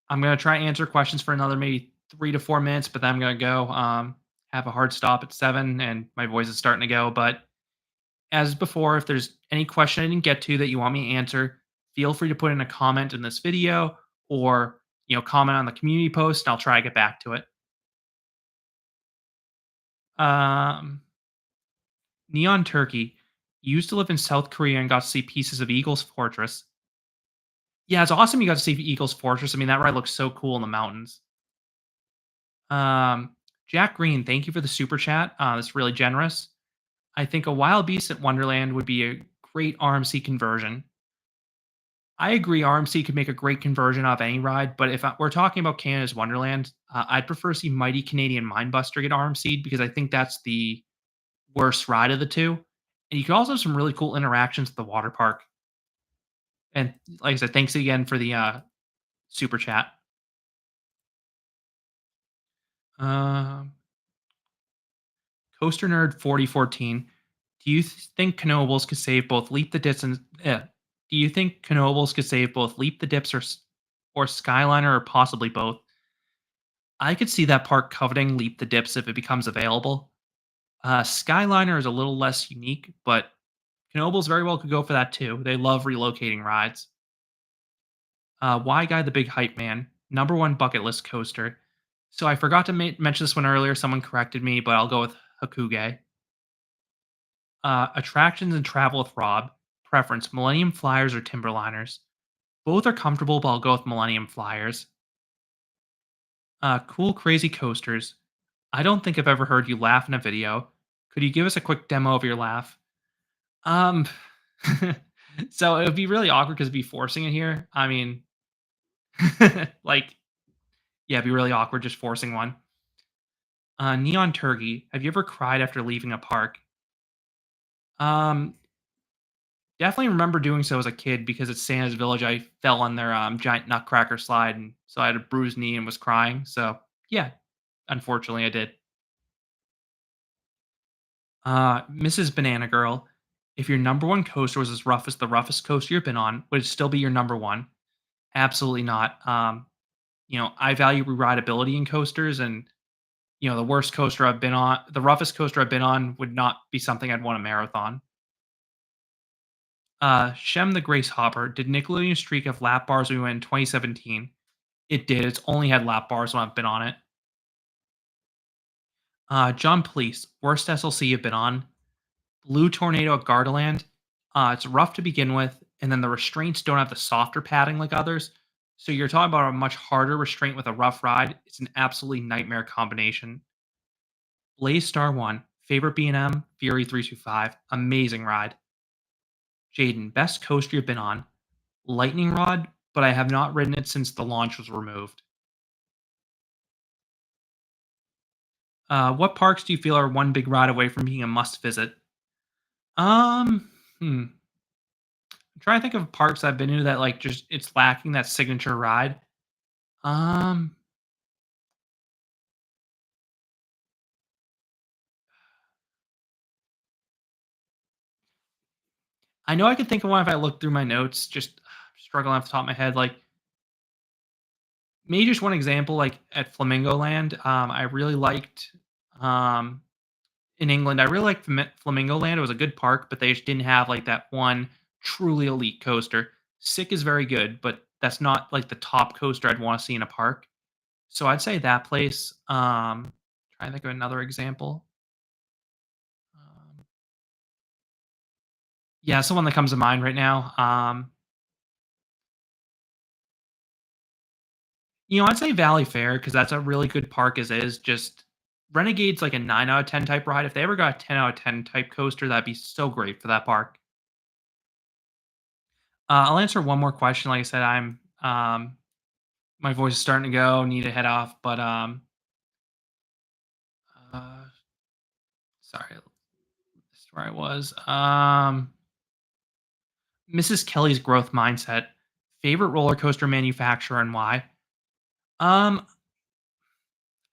S1: gonna try and answer questions for another maybe 3 to 4 minutes, but then I'm gonna go. Have a hard stop at 7, and my voice is starting to go. But as before, if there's any question I didn't get to that you want me to answer, feel free to put in a comment in this video or comment on the community post, and I'll try to get back to it. Um, Neon Turkey used to live in South Korea and got to see pieces of Eagle's Fortress. Yeah, it's awesome you got to see Eagle's Fortress. I mean, that ride looks so cool in the mountains. Um, Jack Green, thank you for the super chat. That's really generous. I think a Wild Beast at Wonderland would be a great RMC conversion. I agree. RMC could make a great conversion of any ride, but if we're talking about Canada's Wonderland, I'd prefer to see Mighty Canadian Mindbuster get RMC'd because I think that's the worst ride of the two. And you can also have some really cool interactions at the water park. And like I said, thanks again for the super chat. Um, Coaster Nerd 4014. Do you think Canobles could save both Leap the Dips and do you think Canobles could save both Leap the Dips or Skyliner or possibly both? I could see that park coveting Leap the Dips if it becomes available. Skyliner is a little less unique, but Knobles very well could go for that too. They love relocating rides. Why Guy the Big Hype Man, number one bucket list coaster. So I forgot to mention this one earlier. Someone corrected me, but I'll go with Hakuge. Attractions and travel with Rob. Preference Millennium Flyers or Timberliners. Both are comfortable, but I'll go with Millennium Flyers. Cool Crazy Coasters. I don't think I've ever heard you laugh in a video. Could you give us a quick demo of your laugh? Um, so it would be really awkward because it'd be forcing it here. I mean, like, yeah, it'd be really awkward just forcing one. Neon Turkey. Have you ever cried after leaving a park? Um, Definitely remember doing so as a kid because at Santa's Village, I fell on their giant nutcracker slide, and so I had a bruised knee and was crying. So yeah, unfortunately, I did. Mrs. Banana Girl. If your number one coaster was as rough as the roughest coaster you've been on, would it still be your number one? Absolutely not. I value rideability in coasters, and the worst coaster I've been on, the roughest coaster I've been on, would not be something I'd want a marathon. Shem the Grace Hopper. Did Nickelodeon Streak have lap bars when we went in 2017? It did. It's only had lap bars when I've been on it. John Police. Worst SLC you've been on? Blue Tornado at Gardaland. It's rough to begin with, and then the restraints don't have the softer padding like others. So you're talking about a much harder restraint with a rough ride. It's an absolutely nightmare combination. Blaze Star 1, favorite B&M, Fury 325. Amazing ride. Jaden, best coaster you've been on. Lightning Rod, but I have not ridden it since the launch was removed. What parks do you feel are one big ride away from being a must visit? Um, hmm. I'm trying to think of parks I've been to that like just it's lacking that signature ride. Um, I know I could think of one if I look through my notes. Just struggling off the top of my head. Like maybe just one example, like at Flamingo Land. I really liked um in England. I really liked Flamingo Land. It was a good park, but they just didn't have like that one truly elite coaster. Sick is very good, but that's not like the top coaster I'd want to see in a park. So I'd say that place. Trying to think of another example. Um, yeah, someone that comes to mind right now. I'd say Valley Fair because that's a really good park as is. Just Renegade's like a 9 out of 10 type ride. If they ever got a 10 out of 10 type coaster, that'd be so great for that park. I'll answer one more question. Like I said, I'm my voice is starting to go. Need to head off, but uh, sorry, this is where I was. Mrs. Kelly's growth mindset. Favorite roller coaster manufacturer and why? Um,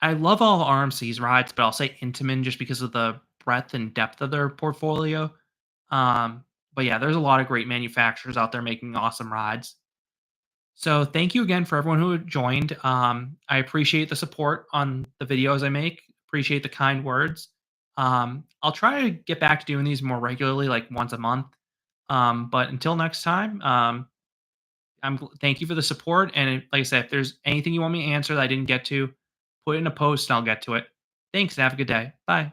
S1: I love all RMC's rides, but I'll say Intamin just because of the breadth and depth of their portfolio. Um, but yeah, there's a lot of great manufacturers out there making awesome rides. So thank you again for everyone who joined. I appreciate the support on the videos I make. Appreciate the kind words. I'll try to get back to doing these more regularly, like once a month. But until next time, thank you for the support. And like I said, if there's anything you want me to answer that I didn't get to, put it in a post and I'll get to it. Thanks and have a good day. Bye.